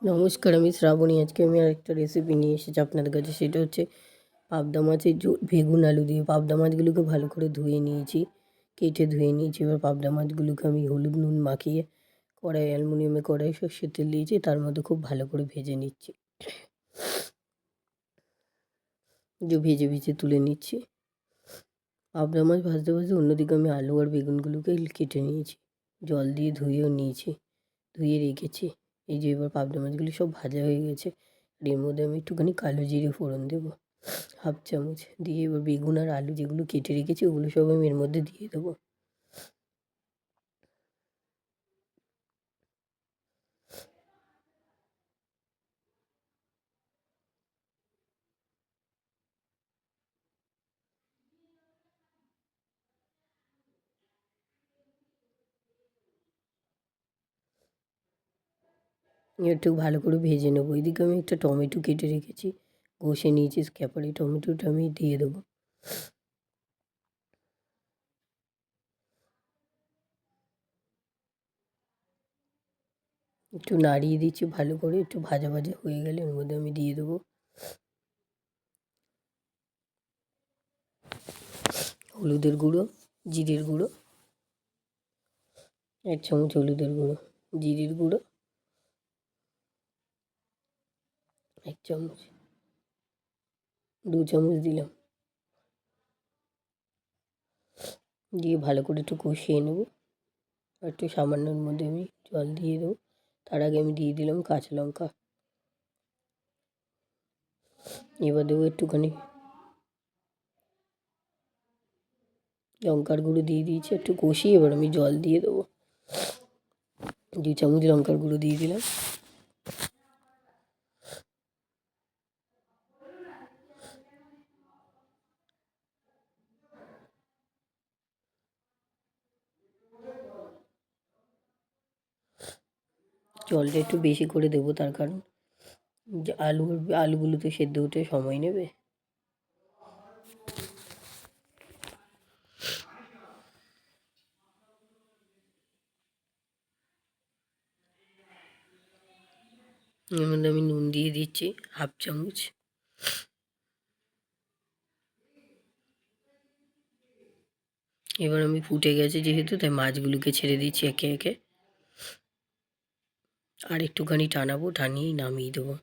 নমস্কার, আমি শ্রাবণী। আজকে আমি আরেকটা রেসিপি নিয়ে এসেছি আপনাদের কাছে। সেটা হচ্ছে পাবদা মাছের ঝোল বেগুন আলু দিয়ে। পাবদা মাছগুলোকে ভালো করে ধুয়ে নিয়েছি, কেটে ধুয়ে নিয়েছি। এবার পাবদা মাছগুলোকে আমি হলুদ নুন মাখিয়ে অ্যালুমিনিয়ামে কড়াই সর্ষের তেল দিয়েছি, তার মধ্যে খুব ভালো করে ভেজে নিচ্ছি। ভেজে ভেজে তুলে নিচ্ছি। পাবদা মাছ ভাজতে ভাজতে অন্যদিকে আমি আলু আর বেগুনগুলোকে কেটে নিয়েছি, জল দিয়ে ধুয়েও নিয়েছি, ধুয়ে রেখেছি। এই যে এবার পাবদা মাছগুলি সব ভাজা হয়ে গেছে। আর এর মধ্যে আমি একটুখানি কালো জিরে ফোড়ন দেবো, হাফ চামচ দিয়ে এবার বেগুন আর আলু যেগুলো কেটে রেখেছি ওগুলো সব আমি এর মধ্যে দিয়ে দেবো। একটু ভালো করে ভেজে নেবো। এদিকে আমি একটা টমেটো কেটে রেখেছি, ঘষে নিয়েছি স্ক্যাপারে। টমেটোটা আমি দিয়ে দেবো। একটু নাড়িয়ে দিচ্ছি ভালো করে। একটু ভাজা ভাজা হয়ে গেলে এর মধ্যে আমি দিয়ে দেবো হলুদের গুঁড়ো, জিরের গুঁড়ো, 1 চামচ হলুদের গুঁড়ো, জিরের গুঁড়ো 1 চামচ, 2 চামচ দিলাম। দিয়ে ভালো করে একটু কষিয়ে নেব। আর একটু সামান্যর মধ্যে আমি জল দিয়ে দেবো। তার আগে আমি দিয়ে দিলাম কাঁচা লঙ্কা। এবার দেবো একটুখানি লঙ্কার গুঁড়ো দিয়ে দিয়েছি, একটু কষিয়ে এবার আমি জল দিয়ে দেবো। 2 চামচ লঙ্কার গুঁড়ো দিয়ে দিলাম। জলটা একটু বেশি করে দেবো, তার কারণ যে আলুগুলো তো সেদ্ধ হতে সময় নেবে। এর মধ্যে আমি নুন দিয়ে দিচ্ছি হাফ চামচ। এবার আমি ফুটে গেছে যেহেতু, তাই মাছগুলোকে ছেড়ে দিচ্ছি একে একে। আর একটুখানি টানাবো, টানিয়েই নামিয়ে দেবো।